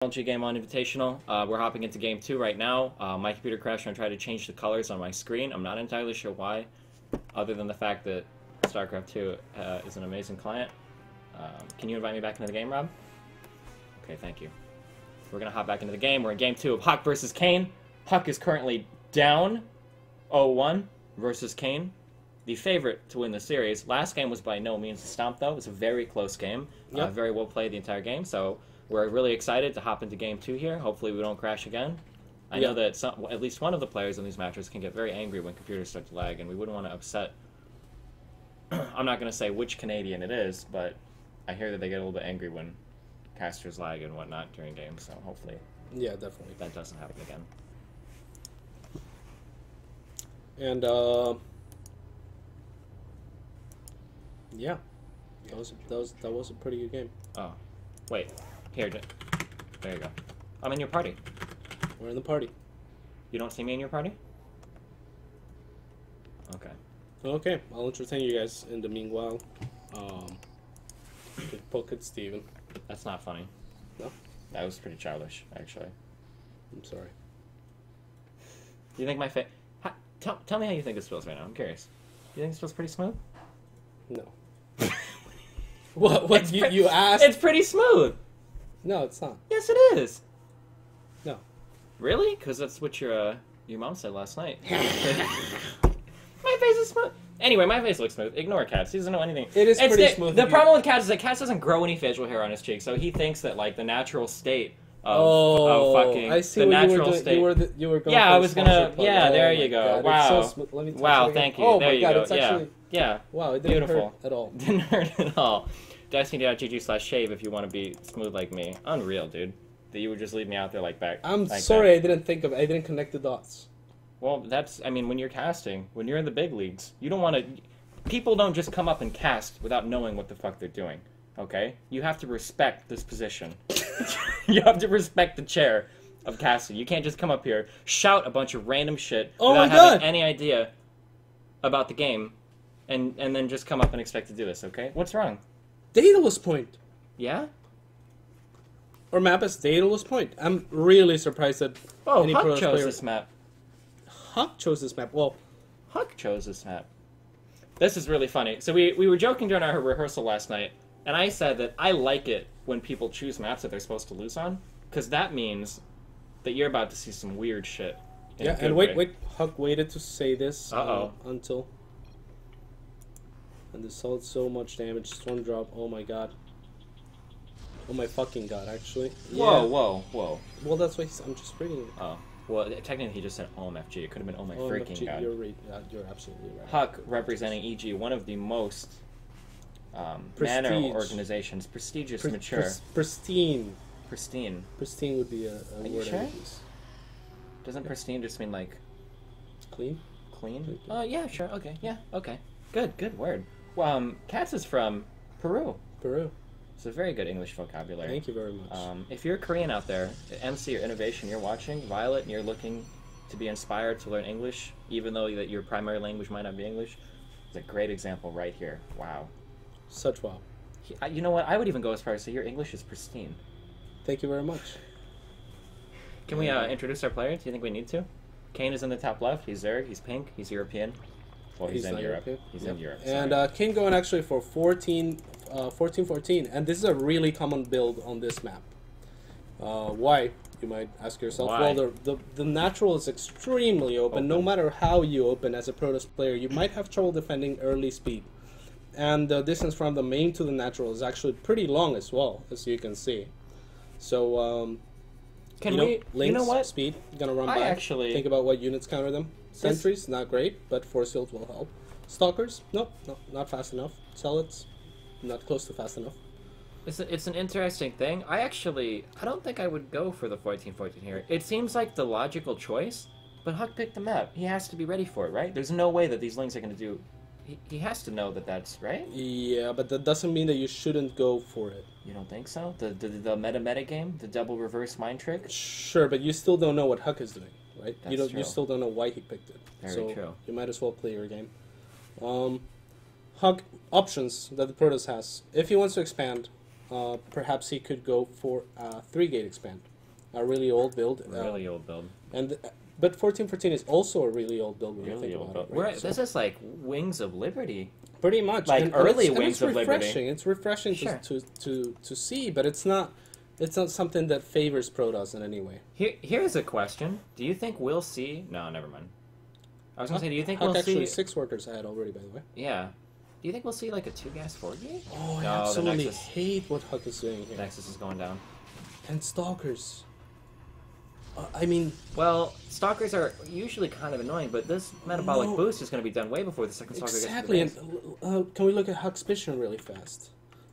MLG GameOn Invitational. We're hopping into game 2 right now. My computer crashed and I tried to change the colors on my screen. I'm not entirely sure why, other than the fact that StarCraft 2 is an amazing client. Can you invite me back into the game, Rob? Okay, thank you. We're going to hop back into the game. We're in game 2 of Huck versus Kane. Huck is currently down 0-1 versus Kane, the favorite to win the series. Last game was by no means a stomp, though. It was a very close game. Yep. Very well played the entire game, so we're really excited to hop into game 2 here. Hopefully we don't crash again. I know that at least one of the players in these matches can get very angry when computers start to lag, and we wouldn't want to upset... I'm not going to say which Canadian it is, but I hear that they get a little bit angry when casters lag and whatnot during games, so hopefully definitely that doesn't happen again. And yeah, that was a pretty good game. Oh, wait, here, there you go. I'm in your party. We're in the party. You don't see me in your party? Okay. Okay, I'll entertain you guys in the meanwhile. Poke at Steven. That's not funny. No? That was pretty childish, actually. I'm sorry. Do you think my tell me how you think this feels right now. I'm curious. Do you think this feels pretty smooth? No. What you asked? It's pretty smooth. No, it's not. Yes, it is. No. Really? Because that's what your mom said last night. My face is smooth. Anyway, my face looks smooth. Ignore Cats. He doesn't know anything. It is pretty smooth. The problem with Cats is that Cats doesn't grow any facial hair on his cheek, so he thinks that like the natural state of fucking I see the what natural you were state. You were going. Yeah, for I was gonna. Yeah, there you God, go. Wow. So let me wow. Thank you. Oh there my you God, go. it's actually, yeah. Wow, it didn't Beautiful. hurt at all. Didn't hurt at all. Destiny.gg/shave if you want to be smooth like me. Unreal, dude. That you would just leave me out there like that. I'm like sorry, that. I didn't connect the dots. Well, that's, I mean, when you're casting, when you're in the big leagues, you don't want to, people don't just come up and cast without knowing what the fuck they're doing, okay? You have to respect this position. You have to respect the chair of casting. You can't just come up here, shout a bunch of random shit without having any idea about the game, and then just come up and expect to do this, okay? What's wrong? Daedalus point. Yeah? Or map as Daedalus point. I'm really surprised that any Huck chose this map. Huck chose this map. Well, Huck chose this map. This is really funny. So we were joking during our rehearsal last night, and I said that I like it when people choose maps that they're supposed to lose on, because that means that you're about to see some weird shit. Yeah, and wait, Huck waited to say this until... And this dealt so much damage. Storm drop, oh my god. Oh my fucking god, actually. Whoa, whoa, whoa. Well, that's why I'm just reading it. Oh. Well, technically he just said OMFG. It could have been oh my freaking god. You're right. You're absolutely right. Huck representing EG, one of the most manner organizations, prestigious, mature. Pristine. Pristine. Pristine would be a word sure? I would use. Doesn't pristine just mean like... Clean? Clean? Oh, yeah, sure. Okay. Yeah, okay. Good word. Well, Cats is from Peru. Peru. It's a very good English vocabulary. Thank you very much. If you're Korean out there, MC or Innovation, you're watching, Violet, and you're looking to be inspired to learn English, even though that your primary language might not be English, it's a great example right here. Wow. Such wow. You know what? I would even go as far as to say your English is pristine. Thank you very much. Can we introduce our players? Do you think we need to? Kane is in the top left. He's Zerg. He's pink. He's European. Well, he's in Europe. He's in Europe. Sorry. And Kane going actually for 14-14, and this is a really common build on this map. Why? You might ask yourself. Why? Well, the natural is extremely open. No matter how you open as a Protoss player, you might have trouble defending early speed. And the distance from the main to the natural is actually pretty long as well, as you can see. So, you know what? Speed, gonna run by. Actually think about what units counter them. Sentries, not great, but force field will help. Stalkers, nope, not fast enough. Zealots, not close to fast enough. It's an interesting thing. I don't think I would go for the 14-14 here. It seems like the logical choice, but Huck picked the map. He has to be ready for it, right? There's no way that these Lings are going to do... He has to know that that's right. Yeah, but that doesn't mean that you shouldn't go for it. You don't think so? The meta game, the double reverse mind trick. Sure, but you still don't know what Huck is doing, right? That's you still don't know why he picked it. Very true. You might as well play your game. Huck options that the Protoss has. If he wants to expand, perhaps he could go for a 3-gate expand. a really old build. Really old build. But 1414 is also a really old build when you Really think old about build. it. Right? This is like Wings of Liberty. Pretty much, Like early and Wings of Liberty. It's refreshing Sure. to see, but it's not something that favors Protoss in any way. Here's a question: do you think we'll see? No, never mind. I was gonna say, do you think Huck we'll actually see? 6 workers ahead already, by the way. Yeah. Do you think we'll see like a 2-gas 4-gate? Oh, I No, absolutely the Nexus, hate what Huck is doing here. Nexus is going down. And Stalkers. I mean, Well, Stalkers are usually kind of annoying, but this metabolic No. boost is going to be done way before the second Stalker exactly. gets to the base. And can we look at Huck's vision really fast?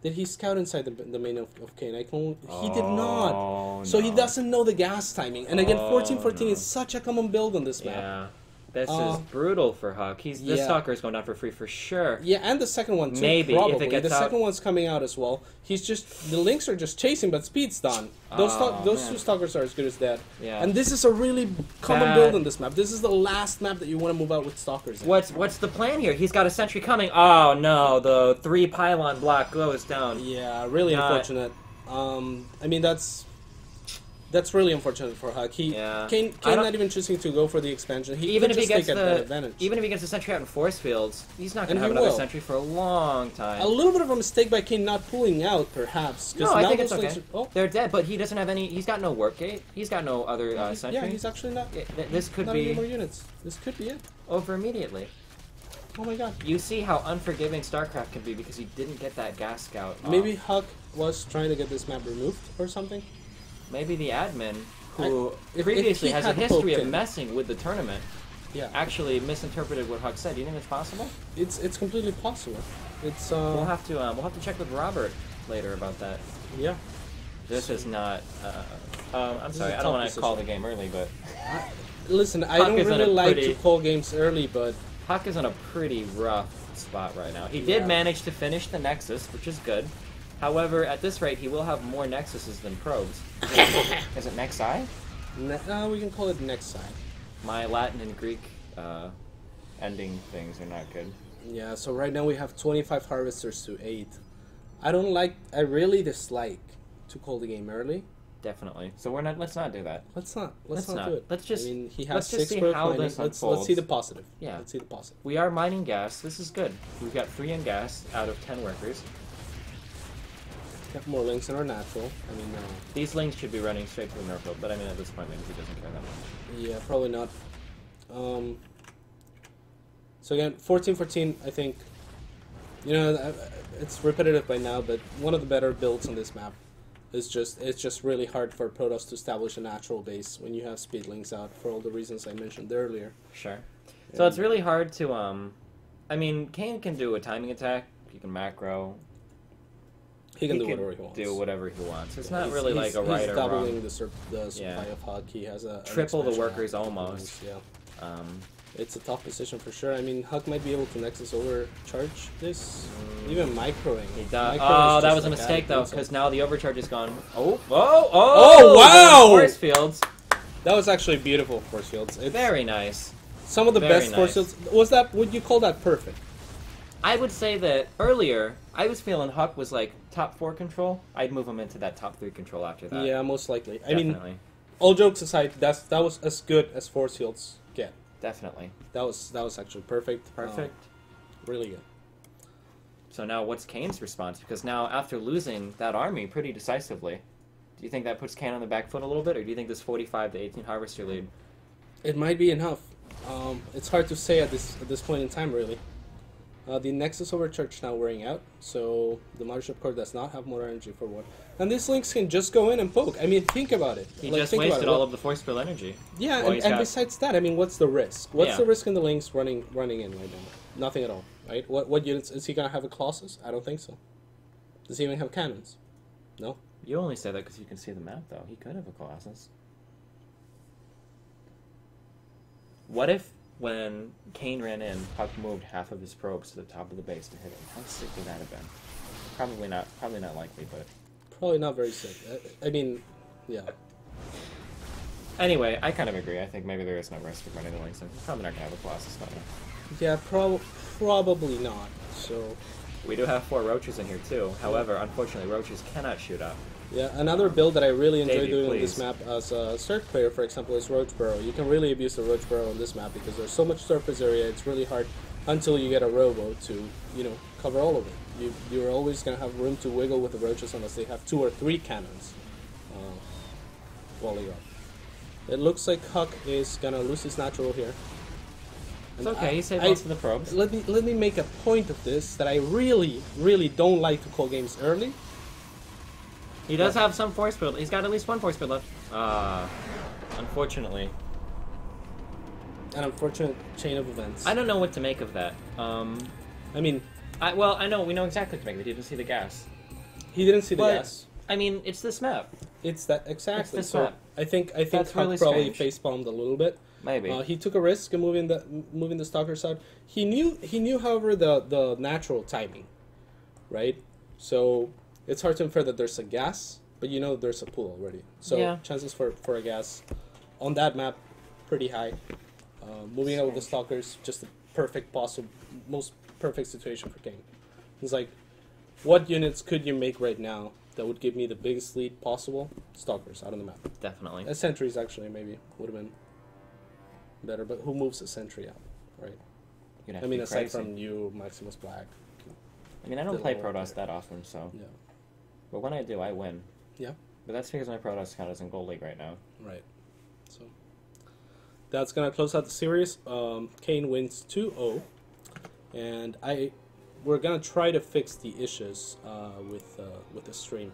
Did he scout inside the main of Kane? He did not. Oh, So he no. doesn't know the gas timing. And again, Oh, 1414 no. is such a common build on this map. Yeah. This is brutal for Huck. This yeah. Stalker is going down for free for sure. Yeah, and the second one too. Maybe, if it probably. gets the out. second one's coming out as well. The links are just chasing, but speed's done. Those Oh, those man. 2 stalkers are as good as dead. Yeah. And this is a really common Bad. build on this map. This is the last map that you want to move out with stalkers in. What's the plan here? He's got a sentry coming. Oh no, the 3 pylon block goes down. Yeah, really Not- unfortunate. I mean that's really unfortunate for Huck. Kane I don't- not even choosing to go for the expansion. He Even could if he just gets take that the advantage. even if he gets the sentry out in force fields, he's not going And to have he another will. sentry for a long time. A little bit of a mistake by Kane not pulling out, perhaps. 'cause No, I now think it's those okay. links are- They're dead, but he doesn't have any. He's got no work gate. He's got no other sentry. yeah, he's actually not. This could Not any more be units. This could be it. over immediately. Oh my god. You see how unforgiving StarCraft can be because he didn't get that gas scout. Maybe Huck was trying to get this map removed or something. Maybe the admin, who if previously he has a had history poked of in. messing with the tournament, Yeah, actually misinterpreted what Huck said. Do you think it's possible? it's completely possible. It's We'll have to check with Robert later about that. yeah. This is not. I'm is sorry, a I don't tough want to call the decision. game early, but Listen, I Huck don't is in really a like pretty- to call games early, but Huck is in a pretty rough spot right now. He did Yeah. manage to finish the Nexus, which is good. However, at this rate, he will have more Nexuses than probes. Is it Nexi? we can call it next side. My Latin and Greek ending things are not good. Yeah, so right now we have 25 harvesters to 8. I really dislike to call the game early. Definitely. So let's not do that. Let's not Let's do not. it. Let's just- I mean, he let's has just 6 see growth how mining. this Let's see unfolds. the positive. Yeah. Let's see the positive. We are mining gas. This is good. We've got 3 in gas out of 10 workers. We have more links in our natural. I mean, These links should be running straight to the Norfolk, but I mean at this point maybe he doesn't care that much. yeah, probably not. So again, 1414, I think, it's repetitive by now, but one of the better builds on this map is it's just really hard for Protoss to establish a natural base when you have speed links out for all the reasons I mentioned earlier. Sure. So it's really hard to I mean, Kane can do a timing attack. He can macro. He can do whatever he wants. Do whatever he wants. It's Yeah, not really like a he's right or doubling wrong. the supply Yeah. of Huck. He has a Triple the expansion workers out. almost. Yeah. It's a tough position for sure. I mean, Huck might be able to Nexus overcharge this, even microing. He does. Microing Oh, is that just was a like mistake added though, insult. because now the overcharge is gone. Oh, Oh, wow! Force fields. That was actually beautiful force fields. It's Very nice. some of the very best force nice. fields. Would you call that perfect? I would say that earlier, I was feeling Huck was like top 4 control. I'd move him into that top 3 control after that. Yeah, most likely. Definitely. I mean, all jokes aside, that was as good as force fields get. Definitely. That was actually perfect. Perfect. Really good. So now what's Kane's response? Because now after losing that army pretty decisively, do you think that puts Kane on the back foot a little bit, or do you think this 45 to 18 harvester lead? It might be enough. It's hard to say at this point in time, really. The Nexus overcharge now wearing out, so the Mothership Core does not have more energy for what. And these links can just go in and poke. I mean, think about it. He Like, just think about wasted it. all of the force field energy. Yeah, Well, he's and got- besides that, I mean, what's the risk? What's Yeah. the risk in the links running in right now? Nothing at all, right? What units is he gonna have? A Colossus? I don't think so. Does he even have cannons? No. You only say that because you can see the map, though. He could have a Colossus. What if, when Kane ran in, Huck moved half of his probes to the top of the base to hit him? How sick would that have been? Probably not likely, but... Probably not very sick. I mean, yeah. Anyway, I kind of agree. I think maybe there is no risk of running the links in. Probably not going to have a Colossus, not now. Yeah, probably not. So, We do have 4 roaches in here too. However, unfortunately, roaches cannot shoot up. Yeah, another build that I really enjoy Davey, doing on please. this map as a surf player, for example, is Roach Burrow. You can really abuse the Roach Burrow on this map because there's so much surface area, it's really hard until you get a robo to, you know, cover all of it. You're always going to have room to wiggle with the roaches unless they have 2 or 3 cannons volley up. It looks like Huck is going to lose his natural here. It's okay, he saved most of the probes. Let me make a point of this, that I really, really don't like to call games early. He does have some force field. He's got at least 1 force field left. Unfortunately. An unfortunate chain of events. I don't know what to make of that. I mean... Well, I know, we know exactly what to make of it. He didn't see the gas. He didn't see the But, gas. I mean, it's this map. It's that, exactly. It's this so map. I think That's Huck really probably strange. facepalmed a little bit. Maybe. He took a risk in moving the stalkers out. He knew, however, the natural timing, right? So it's hard to infer that there's a gas, but you know there's a pool already. So Yeah. chances for a gas on that map pretty high. Moving out with the stalkers, just the most perfect situation for Kane. It's like, what units could you make right now that would give me the biggest lead possible? Stalkers out on the map. Definitely. Sentries actually maybe would have been better, but who moves a sentry out, right? You'd have I to mean, be aside crazy. from you, Maximus Black. I mean, I don't the play lower Protoss player. that often, so... Yeah. But when I do, I win. Yeah. But that's because my Protoss count is in Gold League right now. Right. So that's gonna close out the series. Kane wins 2-0, and we're gonna try to fix the issues with the stream.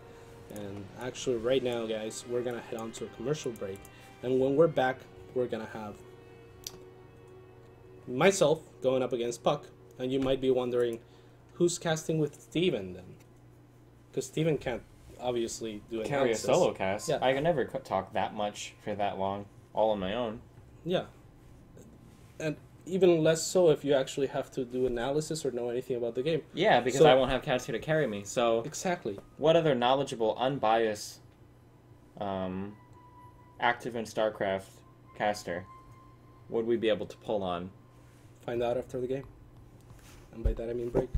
And actually, right now, guys, we're gonna head on to a commercial break, and when we're back, we're gonna have myself going up against Puck, and you might be wondering who's casting with Steven then, because Steven can't obviously do Carry a analysis. solo cast. Yeah. I can never talk that much for that long, all on my own. Yeah. And even less so if you actually have to do analysis or know anything about the game. Yeah, because So- I won't have cats here to carry me. So, Exactly. what other knowledgeable, unbiased, active in StarCraft caster would we be able to pull on? Find out after the game. And by that I mean break.